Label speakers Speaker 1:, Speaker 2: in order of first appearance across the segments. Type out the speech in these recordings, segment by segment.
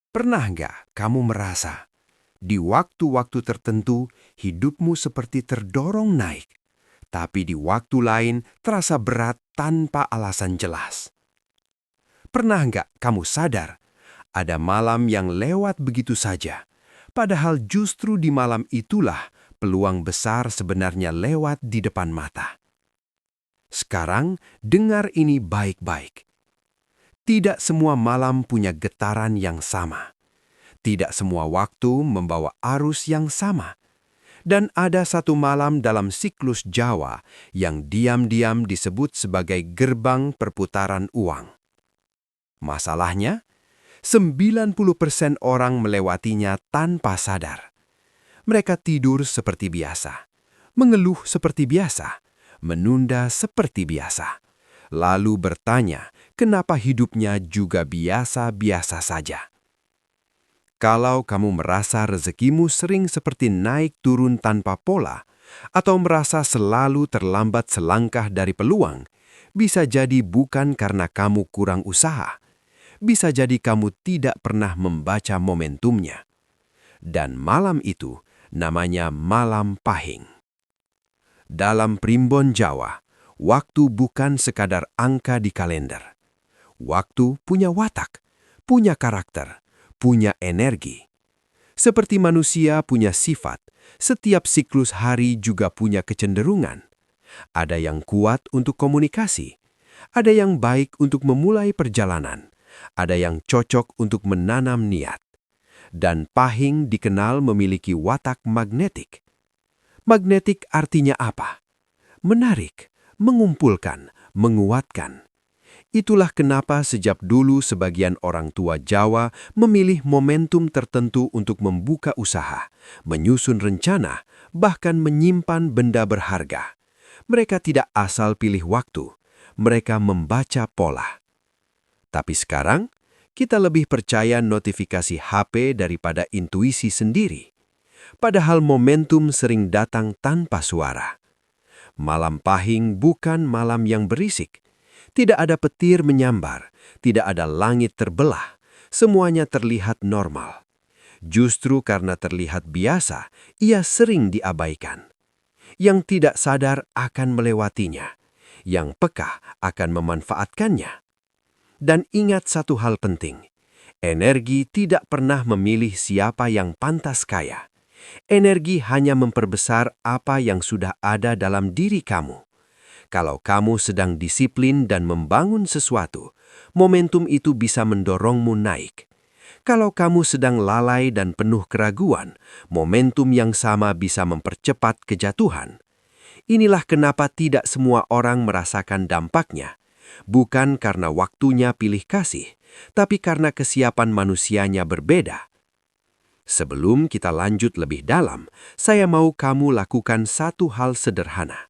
Speaker 1: Pernah nggak kamu merasa di waktu-waktu tertentu hidupmu seperti terdorong naik, tapi di waktu lain terasa berat tanpa alasan jelas? Pernah nggak kamu sadar ada malam yang lewat begitu saja, padahal justru di malam itulah peluang besar sebenarnya lewat di depan mata? Sekarang dengar ini baik-baik. Tidak semua malam punya getaran yang sama. Tidak semua waktu membawa arus yang sama. Dan ada satu malam dalam siklus Jawa yang diam-diam disebut sebagai gerbang perputaran uang. Masalahnya, 90% orang melewatinya tanpa sadar. Mereka tidur seperti biasa, mengeluh seperti biasa, menunda seperti biasa, lalu bertanya kenapa hidupnya juga biasa-biasa saja. Kalau kamu merasa rezekimu sering seperti naik turun tanpa pola, atau merasa selalu terlambat selangkah dari peluang, bisa jadi bukan karena kamu kurang usaha. Bisa jadi kamu tidak pernah membaca momentumnya. Dan malam itu namanya malam pahing. Dalam primbon Jawa, waktu bukan sekadar angka di kalender. Waktu punya watak, punya karakter, punya energi. Seperti manusia punya sifat, setiap siklus hari juga punya kecenderungan. Ada yang kuat untuk komunikasi, ada yang baik untuk memulai perjalanan, ada yang cocok untuk menanam niat. Dan pahing dikenal memiliki watak magnetik. Magnetik artinya apa? Menarik, mengumpulkan, menguatkan. Itulah kenapa sejak dulu sebagian orang tua Jawa memilih momentum tertentu untuk membuka usaha, menyusun rencana, bahkan menyimpan benda berharga. Mereka tidak asal pilih waktu, mereka membaca pola. Tapi sekarang, kita lebih percaya notifikasi HP daripada intuisi sendiri. Padahal momentum sering datang tanpa suara. Malam pahing bukan malam yang berisik. Tidak ada petir menyambar, tidak ada langit terbelah, semuanya terlihat normal. Justru karena terlihat biasa, ia sering diabaikan. Yang tidak sadar akan melewatinya, yang peka akan memanfaatkannya. Dan ingat satu hal penting, energi tidak pernah memilih siapa yang pantas kaya. Energi hanya memperbesar apa yang sudah ada dalam diri kamu. Kalau kamu sedang disiplin dan membangun sesuatu, momentum itu bisa mendorongmu naik. Kalau kamu sedang lalai dan penuh keraguan, momentum yang sama bisa mempercepat kejatuhan. Inilah kenapa tidak semua orang merasakan dampaknya. Bukan karena waktunya pilih kasih, tapi karena kesiapan manusianya berbeda. Sebelum kita lanjut lebih dalam, saya mau kamu lakukan satu hal sederhana.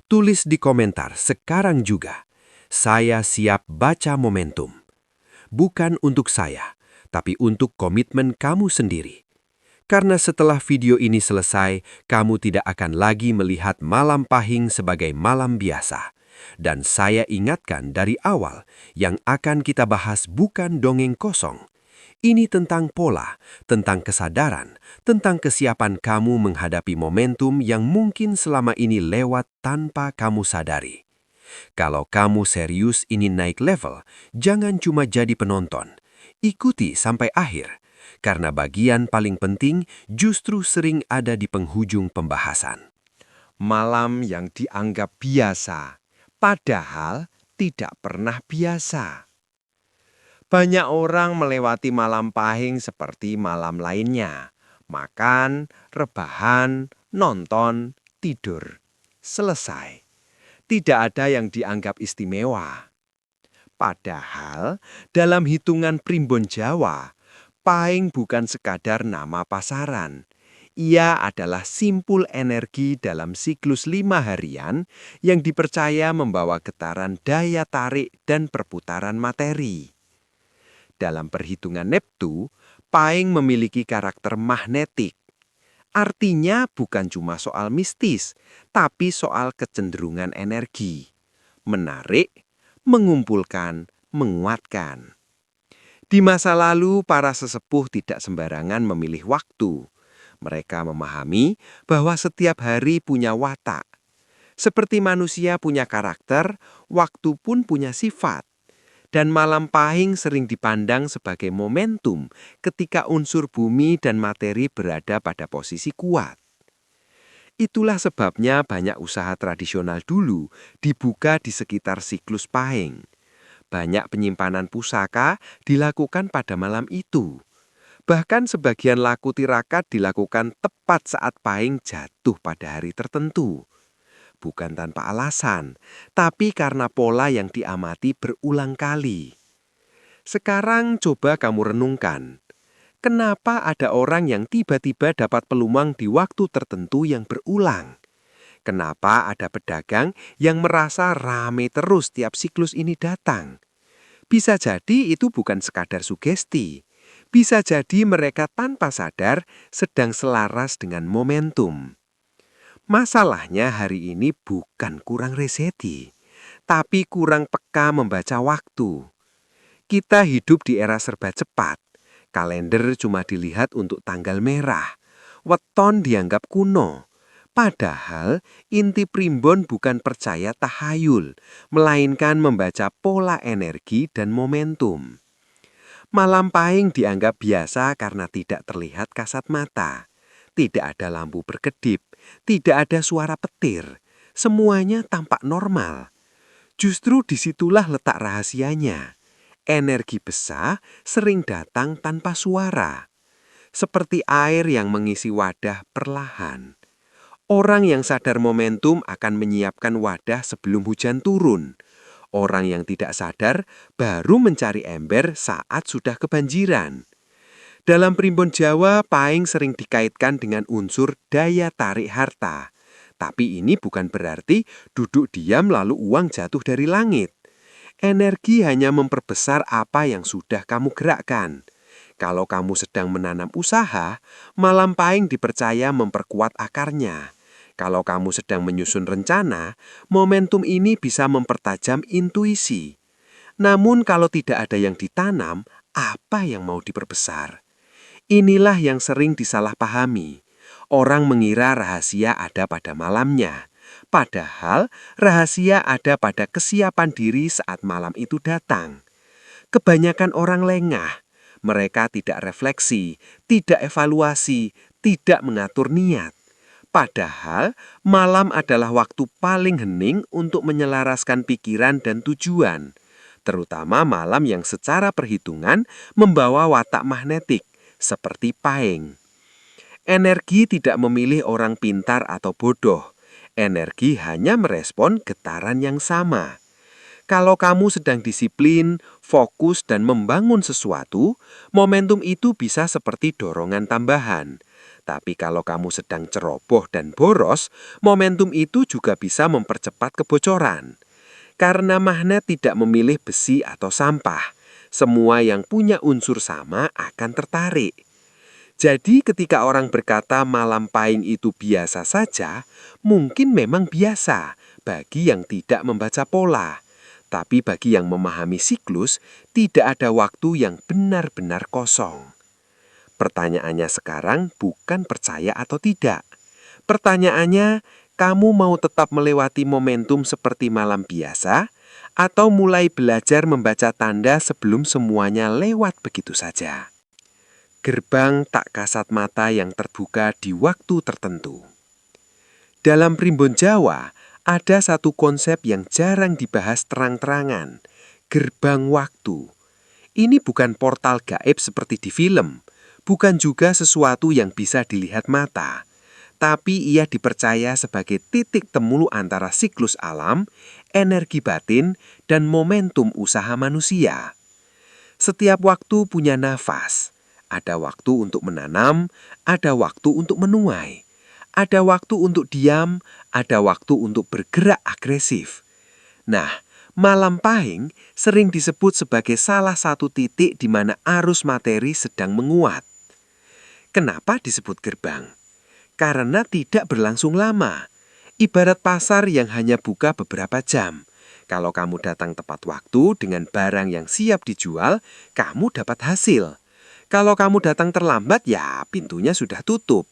Speaker 1: Tulis di komentar sekarang juga, saya siap baca momentum. Bukan untuk saya, tapi untuk komitmen kamu sendiri. Karena setelah video ini selesai, kamu tidak akan lagi melihat malam pahing sebagai malam biasa. Dan saya ingatkan dari awal, yang akan kita bahas bukan dongeng kosong. Ini tentang pola, tentang kesadaran, tentang kesiapan kamu menghadapi momentum yang mungkin selama ini lewat tanpa kamu sadari. Kalau kamu serius ingin naik level, jangan cuma jadi penonton. Ikuti sampai akhir, karena bagian paling penting justru sering ada di penghujung pembahasan.
Speaker 2: Malam yang dianggap biasa, padahal tidak pernah biasa. Banyak orang melewati malam pahing seperti malam lainnya. Makan, rebahan, nonton, tidur. Selesai. Tidak ada yang dianggap istimewa. Padahal dalam hitungan primbon Jawa, pahing bukan sekadar nama pasaran. Ia adalah simpul energi dalam siklus 5 harian yang dipercaya membawa getaran daya tarik dan perputaran materi. Dalam perhitungan Neptu, pahing memiliki karakter magnetik. Artinya bukan cuma soal mistis, tapi soal kecenderungan energi. Menarik, mengumpulkan, menguatkan. Di masa lalu, para sesepuh tidak sembarangan memilih waktu. Mereka memahami bahwa setiap hari punya watak. Seperti manusia punya karakter, waktu pun punya sifat. Dan malam pahing sering dipandang sebagai momentum ketika unsur bumi dan materi berada pada posisi kuat. Itulah sebabnya banyak usaha tradisional dulu dibuka di sekitar siklus pahing. Banyak penyimpanan pusaka dilakukan pada malam itu. Bahkan sebagian laku tirakat dilakukan tepat saat pahing jatuh pada hari tertentu. Bukan tanpa alasan, tapi karena pola yang diamati berulang kali. Sekarang coba kamu renungkan. Kenapa ada orang yang tiba-tiba dapat peluang di waktu tertentu yang berulang? Kenapa ada pedagang yang merasa rame terus tiap siklus ini datang? Bisa jadi itu bukan sekadar sugesti. Bisa jadi mereka tanpa sadar sedang selaras dengan momentum. Masalahnya hari ini bukan kurang reseti, tapi kurang peka membaca waktu. Kita hidup di era serba cepat. Kalender cuma dilihat untuk tanggal merah. Weton dianggap kuno. Padahal inti primbon bukan percaya tahayul, melainkan membaca pola energi dan momentum. Malam pahing dianggap biasa karena tidak terlihat kasat mata. Tidak ada lampu berkedip, tidak ada suara petir. Semuanya tampak normal. Justru disitulah letak rahasianya. Energi besar sering datang tanpa suara. Seperti air yang mengisi wadah perlahan. Orang yang sadar momentum akan menyiapkan wadah sebelum hujan turun. Orang yang tidak sadar baru mencari ember saat sudah kebanjiran. Dalam primbon Jawa, pahing sering dikaitkan dengan unsur daya tarik harta. Tapi ini bukan berarti duduk diam lalu uang jatuh dari langit. Energi hanya memperbesar apa yang sudah kamu gerakkan. Kalau kamu sedang menanam usaha, malam pahing dipercaya memperkuat akarnya. Kalau kamu sedang menyusun rencana, momentum ini bisa mempertajam intuisi. Namun kalau tidak ada yang ditanam, apa yang mau diperbesar? Inilah yang sering disalahpahami. Orang mengira rahasia ada pada malamnya. Padahal rahasia ada pada kesiapan diri saat malam itu datang. Kebanyakan orang lengah. Mereka tidak refleksi, tidak evaluasi, tidak mengatur niat. Padahal malam adalah waktu paling hening untuk menyelaraskan pikiran dan tujuan. Terutama malam yang secara perhitungan membawa watak magnetik, seperti pahing. Energi tidak memilih orang pintar atau bodoh. Energi hanya merespon getaran yang sama. Kalau kamu sedang disiplin, fokus, dan membangun sesuatu, momentum itu bisa seperti dorongan tambahan. Tapi kalau kamu sedang ceroboh dan boros, momentum itu juga bisa mempercepat kebocoran. Karena magnet tidak memilih besi atau sampah. Semua yang punya unsur sama akan tertarik. Jadi ketika orang berkata malam pahing itu biasa saja, mungkin memang biasa bagi yang tidak membaca pola. Tapi bagi yang memahami siklus, tidak ada waktu yang benar-benar kosong. Pertanyaannya sekarang bukan percaya atau tidak. Pertanyaannya, kamu mau tetap melewati momentum seperti malam biasa, atau mulai belajar membaca tanda sebelum semuanya lewat begitu saja? Gerbang tak kasat mata yang terbuka di waktu tertentu. Dalam primbon Jawa, ada satu konsep yang jarang dibahas terang-terangan, gerbang waktu. Ini bukan portal gaib seperti di film, bukan juga sesuatu yang bisa dilihat mata, tapi ia dipercaya sebagai titik temu antara siklus alam, energi batin, dan momentum usaha manusia. Setiap waktu punya nafas. Ada waktu untuk menanam, ada waktu untuk menuai. Ada waktu untuk diam, ada waktu untuk bergerak agresif. Nah, malam pahing sering disebut sebagai salah satu titik di mana arus materi sedang menguat. Kenapa disebut gerbang? Karena tidak berlangsung lama. Ibarat pasar yang hanya buka beberapa jam. Kalau kamu datang tepat waktu dengan barang yang siap dijual, kamu dapat hasil. Kalau kamu datang terlambat, ya pintunya sudah tutup.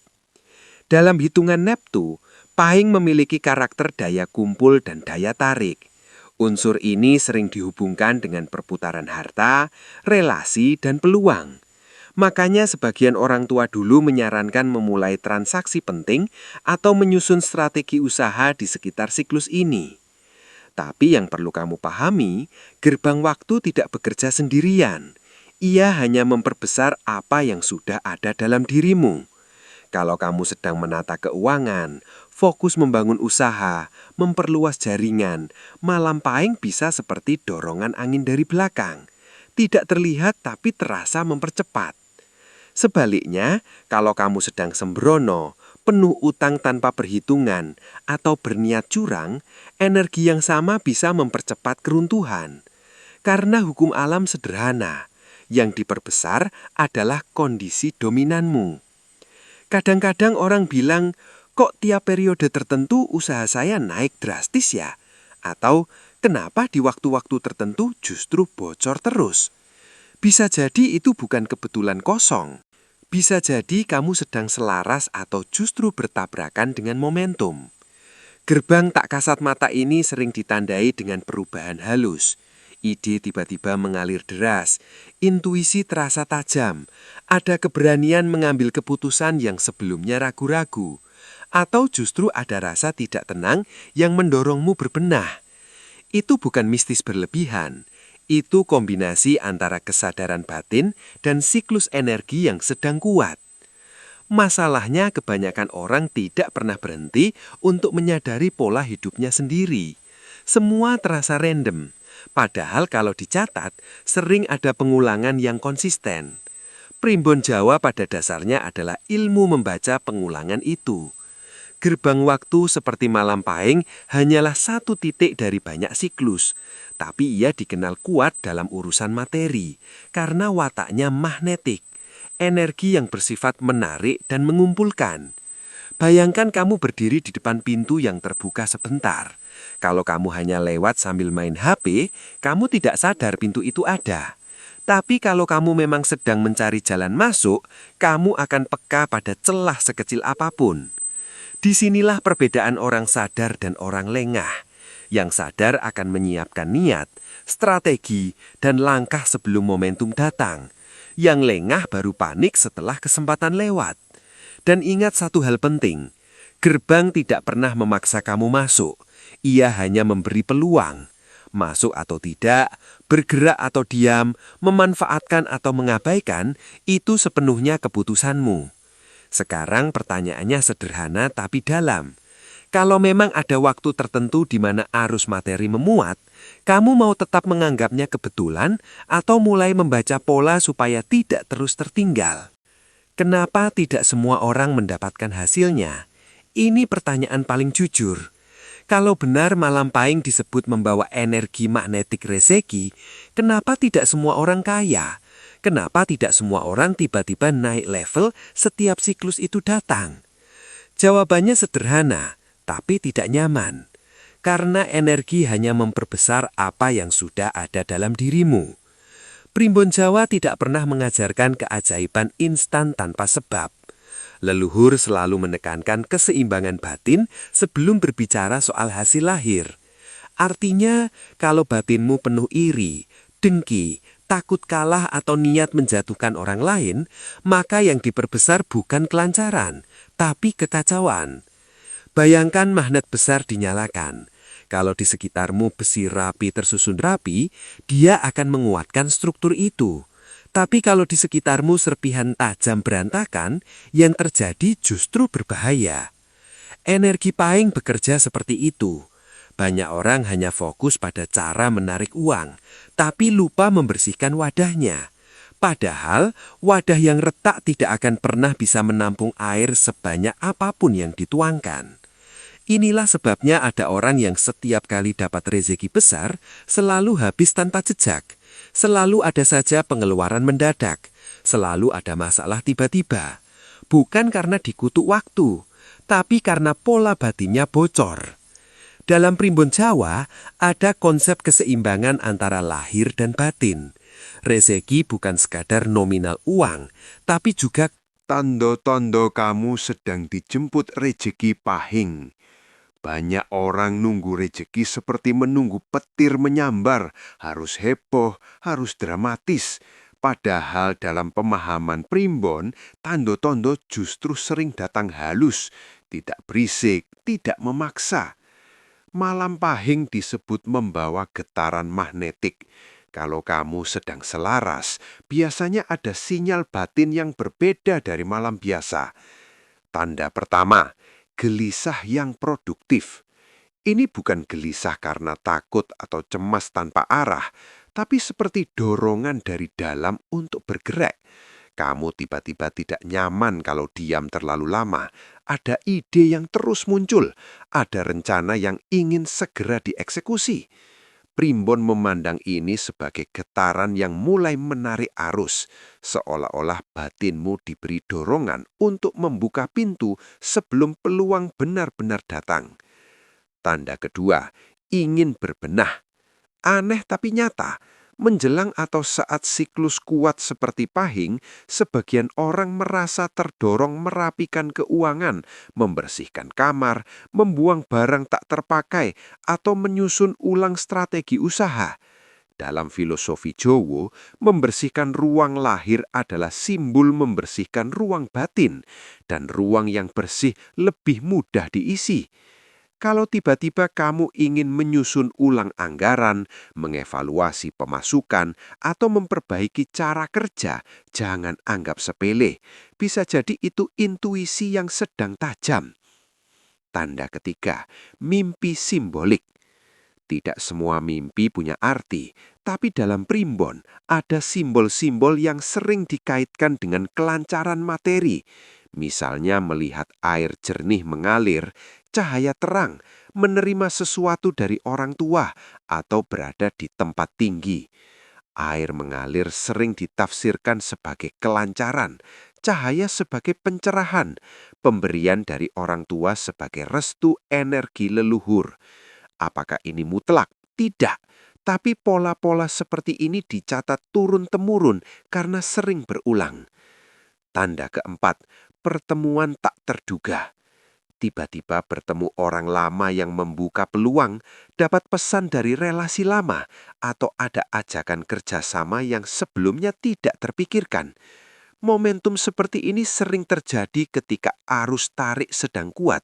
Speaker 2: Dalam hitungan Neptu, pahing memiliki karakter daya kumpul dan daya tarik. Unsur ini sering dihubungkan dengan perputaran harta, relasi, dan peluang. Makanya sebagian orang tua dulu menyarankan memulai transaksi penting atau menyusun strategi usaha di sekitar siklus ini. Tapi yang perlu kamu pahami, gerbang waktu tidak bekerja sendirian. Ia hanya memperbesar apa yang sudah ada dalam dirimu. Kalau kamu sedang menata keuangan, fokus membangun usaha, memperluas jaringan, malam pahing bisa seperti dorongan angin dari belakang. Tidak terlihat tapi terasa mempercepat. Sebaliknya, kalau kamu sedang sembrono, penuh utang tanpa perhitungan, atau berniat curang, energi yang sama bisa mempercepat keruntuhan. Karena hukum alam sederhana, yang diperbesar adalah kondisi dominanmu. Kadang-kadang orang bilang, kok tiap periode tertentu usaha saya naik drastis ya? Atau, kenapa di waktu-waktu tertentu justru bocor terus? Bisa jadi itu bukan kebetulan kosong. Bisa jadi kamu sedang selaras atau justru bertabrakan dengan momentum. Gerbang tak kasat mata ini sering ditandai dengan perubahan halus. Ide tiba-tiba mengalir deras, intuisi terasa tajam, ada keberanian mengambil keputusan yang sebelumnya ragu-ragu, atau justru ada rasa tidak tenang yang mendorongmu berbenah. Itu bukan mistis berlebihan. Itu kombinasi antara kesadaran batin dan siklus energi yang sedang kuat. Masalahnya kebanyakan orang tidak pernah berhenti untuk menyadari pola hidupnya sendiri. Semua terasa random, padahal kalau dicatat sering ada pengulangan yang konsisten. Primbon Jawa pada dasarnya adalah ilmu membaca pengulangan itu. Gerbang waktu seperti malam pahing hanyalah satu titik dari banyak siklus. Tapi ia dikenal kuat dalam urusan materi, karena wataknya magnetik, energi yang bersifat menarik dan mengumpulkan. Bayangkan kamu berdiri di depan pintu yang terbuka sebentar. Kalau kamu hanya lewat sambil main HP, kamu tidak sadar pintu itu ada. Tapi kalau kamu memang sedang mencari jalan masuk, kamu akan peka pada celah sekecil apapun. Disinilah perbedaan orang sadar dan orang lengah. Yang sadar akan menyiapkan niat, strategi, dan langkah sebelum momentum datang. Yang lengah baru panik setelah kesempatan lewat. Dan ingat satu hal penting, gerbang tidak pernah memaksa kamu masuk. Ia hanya memberi peluang. Masuk atau tidak, bergerak atau diam, memanfaatkan atau mengabaikan, itu sepenuhnya keputusanmu. Sekarang pertanyaannya sederhana tapi dalam. Kalau memang ada waktu tertentu di mana arus materi memuat, kamu mau tetap menganggapnya kebetulan atau mulai membaca pola supaya tidak terus tertinggal? Kenapa tidak semua orang mendapatkan hasilnya? Ini pertanyaan paling jujur. Kalau benar malam pahing disebut membawa energi magnetik rezeki, kenapa tidak semua orang kaya? Kenapa tidak semua orang tiba-tiba naik level setiap siklus itu datang? Jawabannya sederhana, tapi tidak nyaman. Karena energi hanya memperbesar apa yang sudah ada dalam dirimu. Primbon Jawa tidak pernah mengajarkan keajaiban instan tanpa sebab. Leluhur selalu menekankan keseimbangan batin sebelum berbicara soal hasil lahir. Artinya, kalau batinmu penuh iri, dengki, takut kalah atau niat menjatuhkan orang lain, maka yang diperbesar bukan kelancaran, tapi kekacauan. Bayangkan magnet besar dinyalakan. Kalau di sekitarmu besi rapi tersusun rapi, dia akan menguatkan struktur itu. Tapi kalau di sekitarmu serpihan tajam berantakan, yang terjadi justru berbahaya. Energi pahing bekerja seperti itu. Banyak orang hanya fokus pada cara menarik uang, tapi lupa membersihkan wadahnya. Padahal, wadah yang retak tidak akan pernah bisa menampung air sebanyak apapun yang dituangkan. Inilah sebabnya ada orang yang setiap kali dapat rezeki besar, selalu habis tanpa jejak. Selalu ada saja pengeluaran mendadak. Selalu ada masalah tiba-tiba. Bukan karena dikutuk waktu, tapi karena pola batinnya bocor.
Speaker 3: Dalam primbon Jawa, ada konsep keseimbangan antara lahir dan batin. Rezeki bukan sekadar nominal uang, tapi juga
Speaker 1: Tanda-tanda kamu sedang dijemput rejeki pahing. Banyak orang nunggu rejeki seperti menunggu petir menyambar, harus heboh, harus dramatis. Padahal dalam pemahaman primbon, tanda-tanda justru sering datang halus, tidak berisik, tidak memaksa. Malam pahing disebut membawa getaran magnetik. Kalau kamu sedang selaras, biasanya ada sinyal batin yang berbeda dari malam biasa. Tanda pertama, gelisah yang produktif. Ini bukan gelisah karena takut atau cemas tanpa arah, tapi seperti dorongan dari dalam untuk bergerak. Kamu tiba-tiba tidak nyaman kalau diam terlalu lama. Ada ide yang terus muncul, ada rencana yang ingin segera dieksekusi. Primbon memandang ini sebagai getaran yang mulai menarik arus, seolah-olah batinmu diberi dorongan untuk membuka pintu sebelum peluang benar-benar datang. Tanda kedua, ingin berbenah. Aneh tapi nyata. Menjelang atau saat siklus kuat seperti pahing, sebagian orang merasa terdorong merapikan keuangan, membersihkan kamar, membuang barang tak terpakai, atau menyusun ulang strategi usaha. Dalam filosofi Jowo, membersihkan ruang lahir adalah simbol membersihkan ruang batin, dan ruang yang bersih lebih mudah diisi. Kalau tiba-tiba kamu ingin menyusun ulang anggaran, mengevaluasi pemasukan, atau memperbaiki cara kerja, jangan anggap sepele. Bisa jadi itu intuisi yang sedang tajam. Tanda ketiga, mimpi simbolik. Tidak semua mimpi punya arti, tapi dalam primbon ada simbol-simbol yang sering dikaitkan dengan kelancaran materi. Misalnya melihat air jernih mengalir, cahaya terang, menerima sesuatu dari orang tua, atau berada di tempat tinggi. Air mengalir sering ditafsirkan sebagai kelancaran, cahaya sebagai pencerahan, pemberian dari orang tua sebagai restu energi leluhur. Apakah ini mutlak? Tidak. Tapi pola-pola seperti ini dicatat turun-temurun karena sering berulang. Tanda keempat, pertemuan tak terduga. Tiba-tiba bertemu orang lama yang membuka peluang, dapat pesan dari relasi lama, atau ada ajakan kerjasama yang sebelumnya tidak terpikirkan. Momentum seperti ini sering terjadi ketika arus tarik sedang kuat.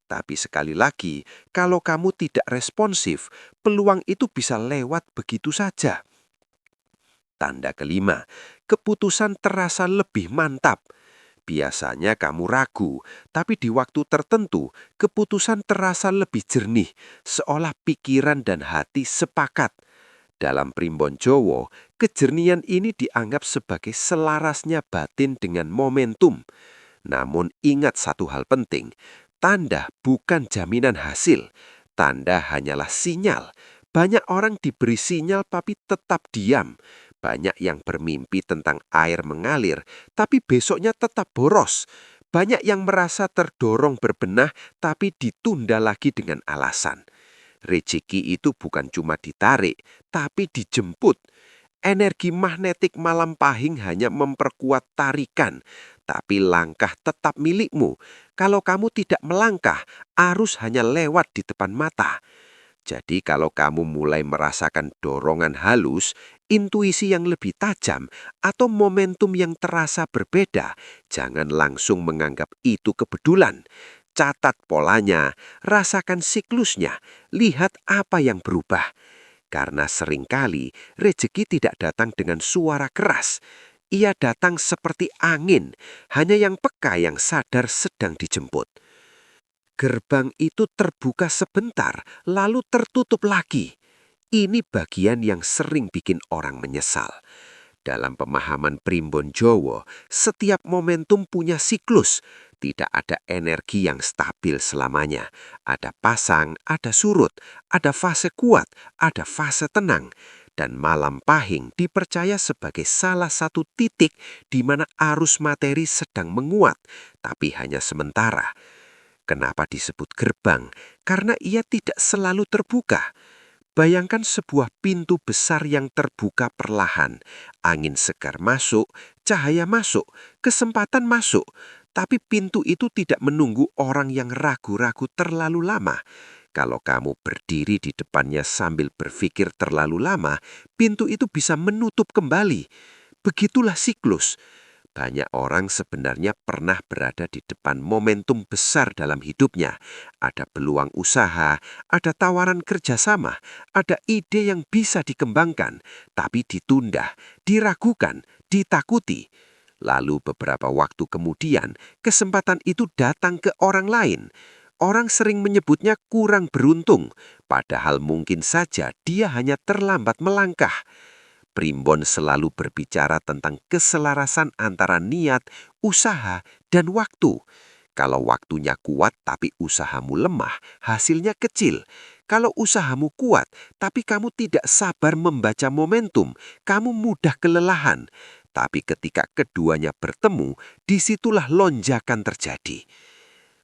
Speaker 1: Tapi sekali lagi, kalau kamu tidak responsif, peluang itu bisa lewat begitu saja. Tanda kelima, keputusan terasa lebih mantap. Biasanya kamu ragu, tapi di waktu tertentu keputusan terasa lebih jernih, seolah pikiran dan hati sepakat. Dalam primbon Jowo, kejernihan ini dianggap sebagai selarasnya batin dengan momentum. Namun ingat satu hal penting, tanda bukan jaminan hasil, tanda hanyalah sinyal. Banyak orang diberi sinyal tapi tetap diam. Banyak yang bermimpi tentang air mengalir, tapi besoknya tetap boros. Banyak yang merasa terdorong berbenah, tapi ditunda lagi dengan alasan. Rezeki itu bukan cuma ditarik, tapi dijemput. Energi magnetik malam pahing hanya memperkuat tarikan, tapi langkah tetap milikmu. Kalau kamu tidak melangkah, arus hanya lewat di depan mata. Jadi kalau kamu mulai merasakan dorongan halus, intuisi yang lebih tajam, atau momentum yang terasa berbeda, jangan langsung menganggap itu kebetulan. Catat polanya, rasakan siklusnya, lihat apa yang berubah. Karena seringkali rezeki tidak datang dengan suara keras. Ia datang seperti angin, hanya yang peka yang sadar sedang dijemput. Gerbang itu terbuka sebentar, lalu tertutup lagi. Ini bagian yang sering bikin orang menyesal. Dalam pemahaman primbon Jowo, setiap momentum punya siklus. Tidak ada energi yang stabil selamanya. Ada pasang, ada surut, ada fase kuat, ada fase tenang. Dan malam pahing dipercaya sebagai salah satu titik di mana arus materi sedang menguat, tapi hanya sementara.
Speaker 2: Kenapa disebut gerbang? Karena ia tidak selalu terbuka. Bayangkan sebuah pintu besar yang terbuka perlahan. Angin segar masuk, cahaya masuk, kesempatan masuk. Tapi pintu itu tidak menunggu orang yang ragu-ragu terlalu lama. Kalau kamu berdiri di depannya sambil berpikir terlalu lama, pintu itu bisa menutup kembali. Begitulah siklus. Banyak orang sebenarnya pernah berada di depan momentum besar dalam hidupnya. Ada peluang usaha, ada tawaran kerjasama, ada ide yang bisa dikembangkan, tapi ditunda, diragukan, ditakuti. Lalu beberapa waktu kemudian, kesempatan itu datang ke orang lain. Orang sering menyebutnya kurang beruntung, padahal mungkin saja dia hanya terlambat melangkah. Primbon selalu berbicara tentang keselarasan antara niat, usaha, dan waktu. Kalau waktunya kuat tapi usahamu lemah, hasilnya kecil. Kalau usahamu kuat tapi kamu tidak sabar membaca momentum, kamu mudah kelelahan. Tapi ketika keduanya bertemu, disitulah lonjakan terjadi.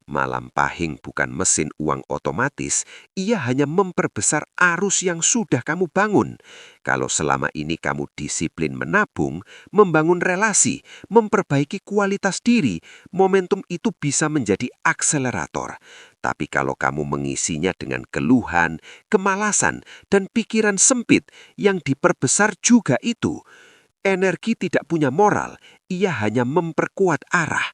Speaker 2: Malam Pahing bukan mesin uang otomatis, ia hanya memperbesar arus yang sudah kamu bangun. Kalau selama ini kamu disiplin menabung, membangun relasi, memperbaiki kualitas diri, momentum itu bisa menjadi akselerator. Tapi kalau kamu mengisinya dengan keluhan, kemalasan, dan pikiran sempit yang diperbesar juga itu, energi tidak punya moral, ia hanya memperkuat arah.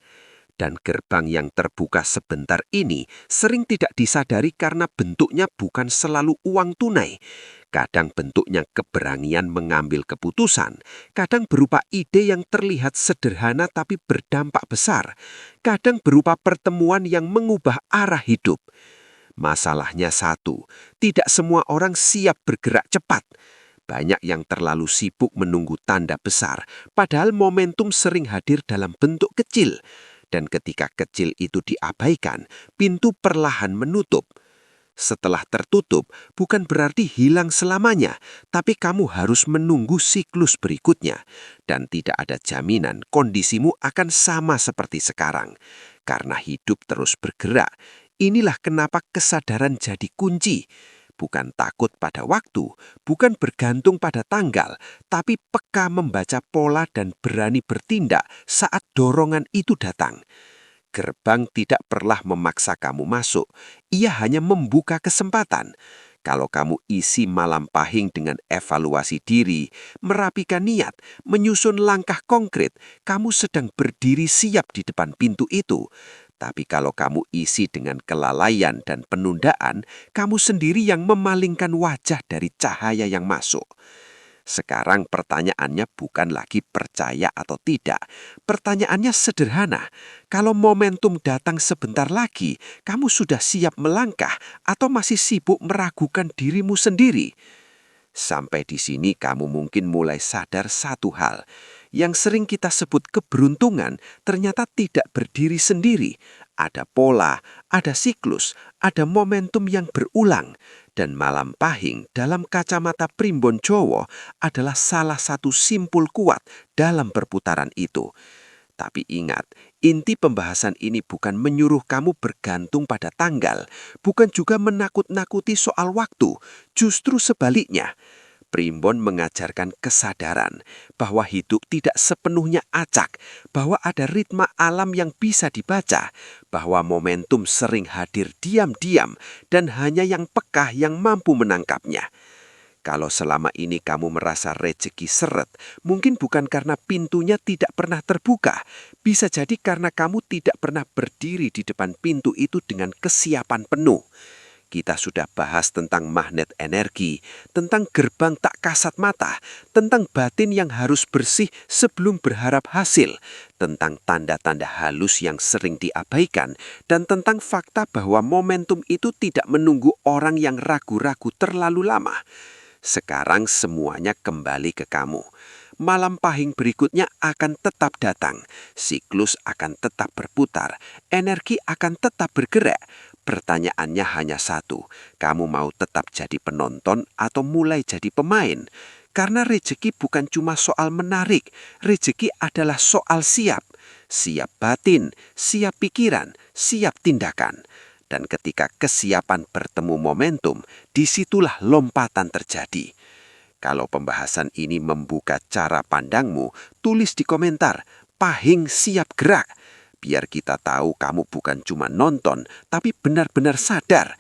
Speaker 2: Dan gerbang yang terbuka sebentar ini sering tidak disadari karena bentuknya bukan selalu uang tunai. Kadang bentuknya keberanian mengambil keputusan, kadang berupa ide yang terlihat sederhana tapi berdampak besar, kadang berupa pertemuan yang mengubah arah hidup. Masalahnya satu, tidak semua orang siap bergerak cepat. Banyak yang terlalu sibuk menunggu tanda besar, padahal momentum sering hadir dalam bentuk kecil. Dan ketika kecil itu diabaikan, pintu perlahan menutup. Setelah tertutup, bukan berarti hilang selamanya, tapi kamu harus menunggu siklus berikutnya. Dan tidak ada jaminan kondisimu akan sama seperti sekarang. Karena hidup terus bergerak, inilah kenapa kesadaran jadi kunci. Bukan takut pada waktu, bukan bergantung pada tanggal, tapi peka membaca pola dan berani bertindak saat dorongan itu datang. Gerbang tidak pernah memaksa kamu masuk, ia hanya membuka kesempatan. Kalau kamu isi Malam Pahing dengan evaluasi diri, merapikan niat, menyusun langkah konkret, kamu sedang berdiri siap di depan pintu itu. Tapi kalau kamu isi dengan kelalaian dan penundaan, kamu sendiri yang memalingkan wajah dari cahaya yang masuk. Sekarang pertanyaannya bukan lagi percaya atau tidak. Pertanyaannya sederhana. Kalau momentum datang sebentar lagi, kamu sudah siap melangkah atau masih sibuk meragukan dirimu sendiri? Sampai di sini kamu mungkin mulai sadar satu hal. Yang sering kita sebut keberuntungan ternyata tidak berdiri sendiri. Ada pola, ada siklus, ada momentum yang berulang. Dan Malam Pahing dalam kacamata Primbon Jowo adalah salah satu simpul kuat dalam perputaran itu. Tapi ingat, inti pembahasan ini bukan menyuruh kamu bergantung pada tanggal, bukan juga menakut-nakuti soal waktu, justru sebaliknya. Primbon mengajarkan kesadaran bahwa hidup tidak sepenuhnya acak, bahwa ada ritme alam yang bisa dibaca, bahwa momentum sering hadir diam-diam dan hanya yang peka yang mampu menangkapnya. Kalau selama ini kamu merasa rezeki seret, mungkin bukan karena pintunya tidak pernah terbuka. Bisa jadi karena kamu tidak pernah berdiri di depan pintu itu dengan kesiapan penuh. Kita sudah bahas tentang magnet energi, tentang gerbang tak kasat mata, tentang batin yang harus bersih sebelum berharap hasil, tentang tanda-tanda halus yang sering diabaikan, dan tentang fakta bahwa momentum itu tidak menunggu orang yang ragu-ragu terlalu lama. Sekarang semuanya kembali ke kamu. Malam Pahing berikutnya akan tetap datang, siklus akan tetap berputar, energi akan tetap bergerak. Pertanyaannya hanya satu, kamu mau tetap jadi penonton atau mulai jadi pemain? Karena rezeki bukan cuma soal menarik, rezeki adalah soal siap.
Speaker 3: siap batin, siap pikiran, siap tindakan. Dan ketika kesiapan bertemu momentum, disitulah lompatan terjadi. Kalau pembahasan ini membuka cara pandangmu, tulis di komentar, "Pahing siap gerak." Biar kita tahu kamu bukan cuma nonton, tapi benar-benar sadar.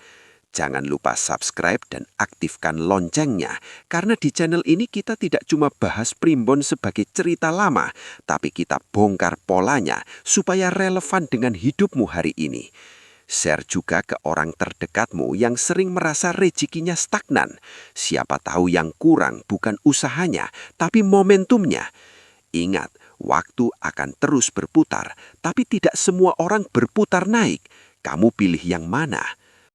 Speaker 3: Jangan lupa subscribe dan aktifkan loncengnya, karena di channel ini kita tidak cuma bahas primbon sebagai cerita lama, tapi kita bongkar polanya supaya relevan dengan hidupmu hari ini. Share juga ke orang terdekatmu yang sering merasa rezekinya stagnan. Siapa tahu yang kurang bukan usahanya, tapi momentumnya. Ingat, waktu akan terus berputar, tapi tidak semua orang berputar naik. Kamu pilih yang mana?